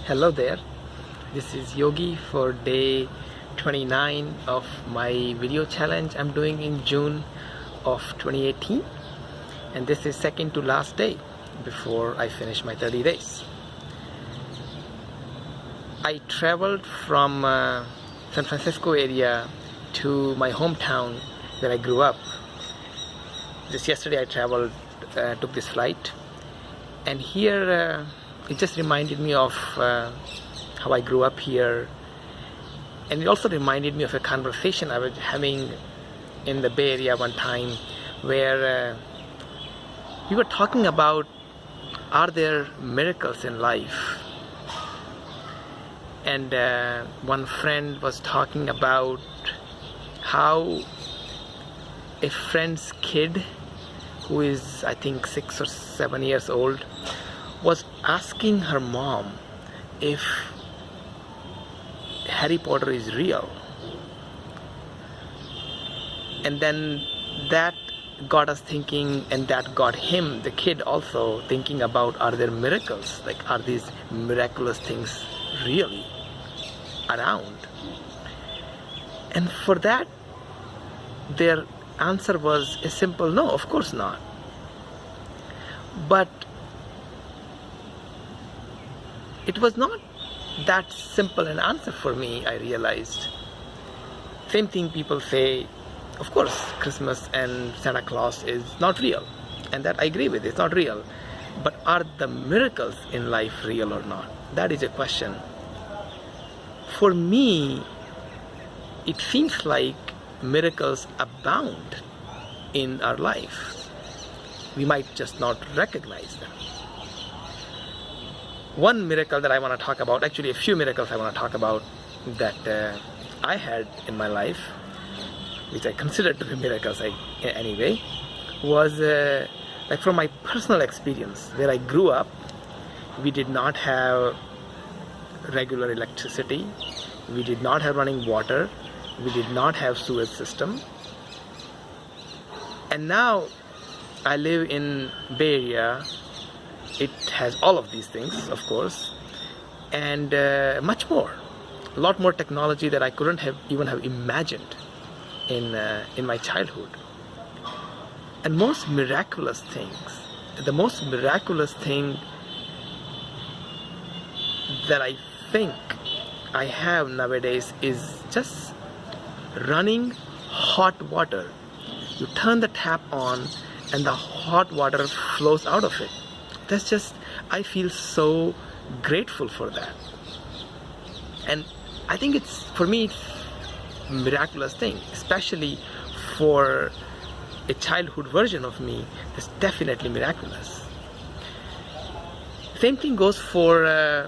Hello there, this is Yogi for day 29 of my video challenge I'm doing in June of 2018, and this is second to last day before I finish my 30 days. I traveled from San Francisco area to my hometown where I grew up. Just yesterday I traveled, took this flight, and here it just reminded me of how I grew up here, and it also reminded me of a conversation I was having in the Bay Area one time where we were talking about, are there miracles in life? And one friend was talking about how a friend's kid, who is I think 6 or 7 years old, was asking her mom if Harry Potter is real. And then that got us thinking, and that got him, the kid, also thinking about, are there miracles? Like, are these miraculous things really around? And for that, their answer was a simple no, of course not. But it was not that simple an answer for me, I realized. Same thing people say, of course, Christmas and Santa Claus is not real. And that I agree with, it's not real. But are the miracles in life real or not? That is a question. For me, it seems like miracles abound in our life. We might just not recognize them. One miracle that I want to talk about, actually a few miracles I want to talk about that I had in my life, which I consider to be miracles anyway, was like from my personal experience. Where I grew up, we did not have regular electricity, we did not have running water, we did not have sewage system. And now I live in Bay Area. It has all of these things, of course, and much more. A lot more technology that I couldn't even have imagined in my childhood. And most miraculous things, the most miraculous thing that I think I have nowadays is just running hot water. You turn the tap on and the hot water flows out of it. That's just, I feel so grateful for that. And I think it's, for me, it's a miraculous thing, especially for a childhood version of me. It's definitely miraculous. Same thing goes for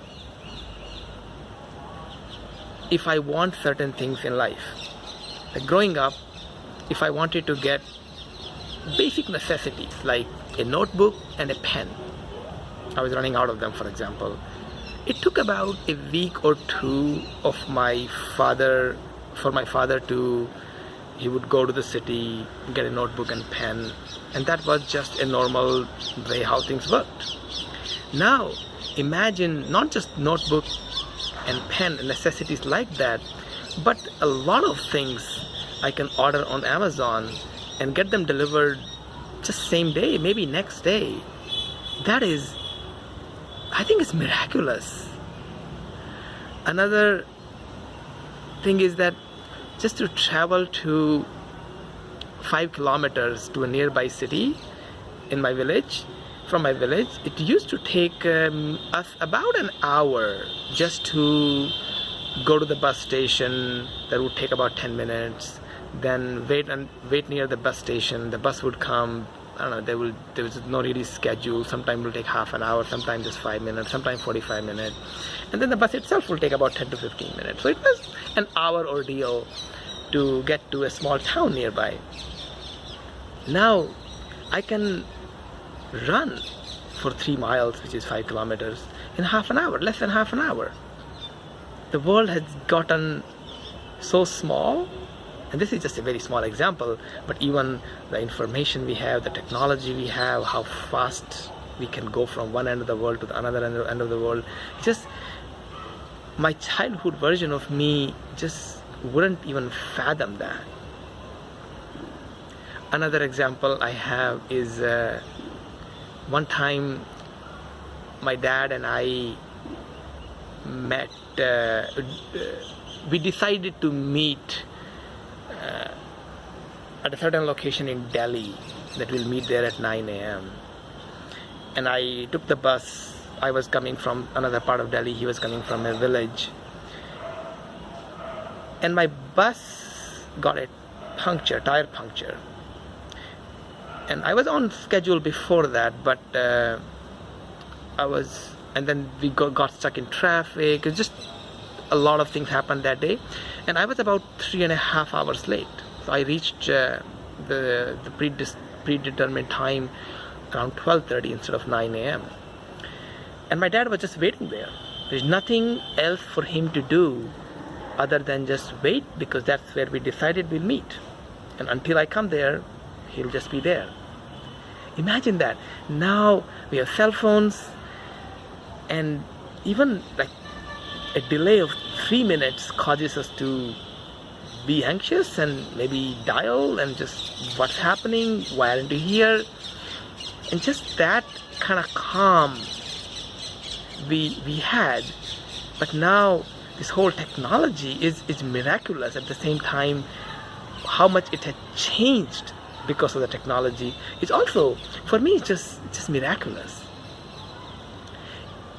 if I want certain things in life. Like growing up, if I wanted to get basic necessities like a notebook and a pen, I was running out of them, for example. It took about a week or two of for my father to, he would go to the city, get a notebook and pen, and that was just a normal way how things worked. Now, imagine not just notebook and pen and necessities like that, but a lot of things I can order on Amazon and get them delivered just same day, maybe next day. That is, I think it's miraculous. Another thing is that just to travel to 5 kilometers to a nearby city in my village, from my village, it used to take us about an hour just to go to the bus station. That would take about 10 minutes. Then wait near the bus station. The bus would come. I don't know, there was no really schedule. Sometimes it will take half an hour, sometimes just 5 minutes, sometimes 45 minutes. And then the bus itself will take about 10 to 15 minutes. So it was an hour ordeal to get to a small town nearby. Now I can run for 3 miles, which is 5 kilometers, in half an hour, less than half an hour. The world has gotten so small. And this is just a very small example, but even the information we have, the technology we have, how fast we can go from one end of the world to the another end of the world, just my childhood version of me just wouldn't even fathom that. Another example I have is one time my dad and I met, we decided to meet at a certain location in Delhi, that we'll meet there at 9 a.m. And I took the bus. I was coming from another part of Delhi, he was coming from a village. And my bus got a tire puncture. And I was on schedule before that, but and then we got stuck in traffic. It's just a lot of things happened that day. And I was about 3.5 hours late. So I reached the predetermined time around 12:30 instead of 9 a.m. And my dad was just waiting there. There's nothing else for him to do other than just wait, because that's where we decided we'll meet. And until I come there, he'll just be there. Imagine that. Now we have cell phones, and even like a delay of 3 minutes causes us to be anxious and maybe dial and just what's happening, why aren't you here? And just that kind of calm we had. But now this whole technology is miraculous. At the same time, how much it had changed because of the technology is also, for me, it's just miraculous.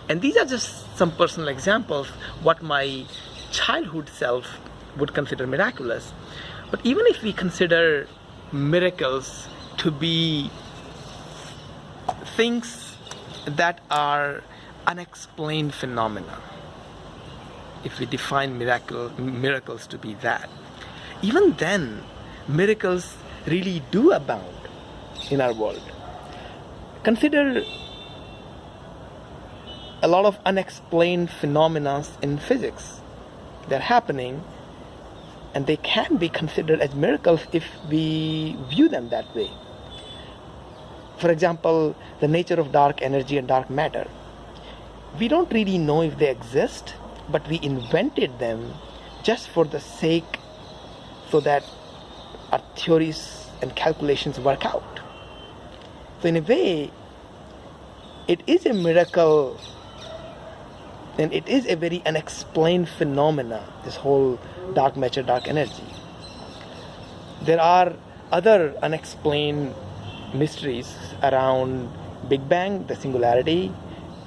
And these are just some personal examples what my childhood self would consider miraculous. But even if we consider miracles to be things that are unexplained phenomena, if we define miracles to be that, even then miracles really do abound in our world. Consider a lot of unexplained phenomena in physics. They're happening, and they can be considered as miracles if we view them that way. For example, the nature of dark energy and dark matter. We don't really know if they exist, but we invented them just for the sake so that our theories and calculations work out. So in a way, it is a miracle, and it is a very unexplained phenomena, this whole dark matter, dark energy. There are other unexplained mysteries around Big Bang, the singularity,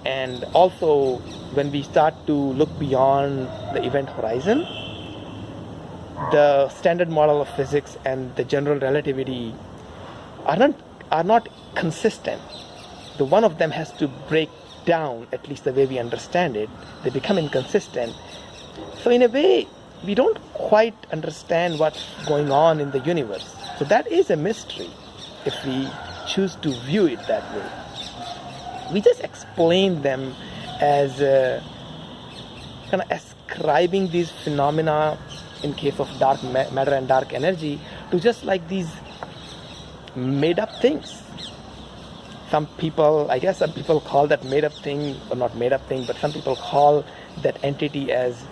and also when we start to look beyond the event horizon, the standard model of physics and the general relativity are not consistent. The one of them has to break down, at least the way we understand it. They become inconsistent. So in a way, we don't quite understand what's going on in the universe. So that is a mystery if we choose to view it that way. We just explain them as kind of ascribing these phenomena, in case of dark matter and dark energy, to just like these made up things. Some people call that made up thing, or not made up thing, but some people call that entity as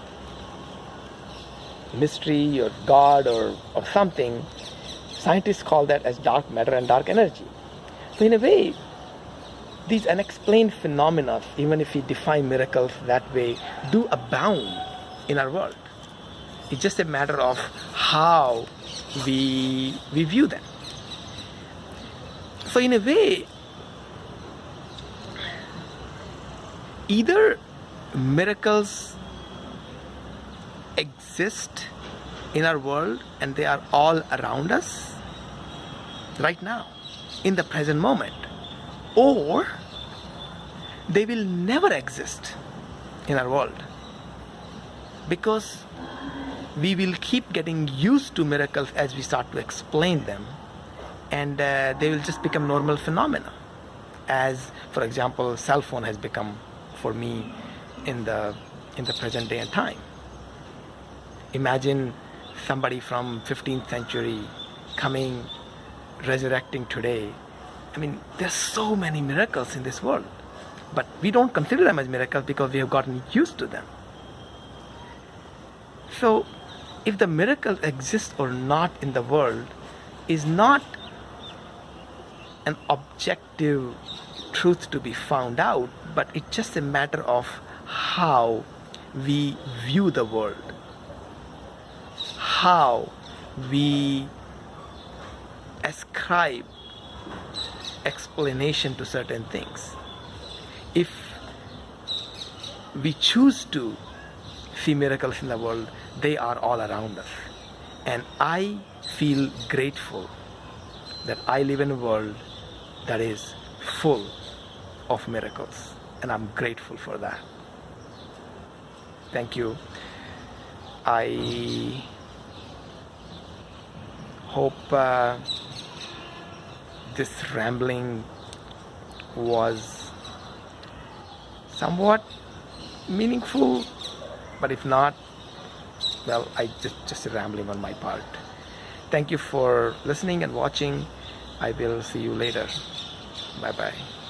mystery or God or something. Scientists call that as dark matter and dark energy. So in a way, these unexplained phenomena, even if we define miracles that way, do abound in our world. It's just a matter of how we view them. So in a way, either miracles exist in our world and they are all around us right now, in the present moment, or they will never exist in our world, because we will keep getting used to miracles as we start to explain them, and they will just become normal phenomena. As, for example, cell phone has become for me in the present day and time. Imagine somebody from 15th century coming, resurrecting today. I mean, there's so many miracles in this world, but we don't consider them as miracles because we have gotten used to them. So, if the miracle exists or not in the world is not an objective truth to be found out, but it's just a matter of how we view the world, how we ascribe explanation to certain things. If we choose to see miracles in the world, they are all around us. And I feel grateful that I live in a world that is full of miracles. And I'm grateful for that. Thank you. I hope this rambling was somewhat meaningful, but if not, well, I just rambling on my part. Thank you for listening and watching. I will see you later. Bye bye.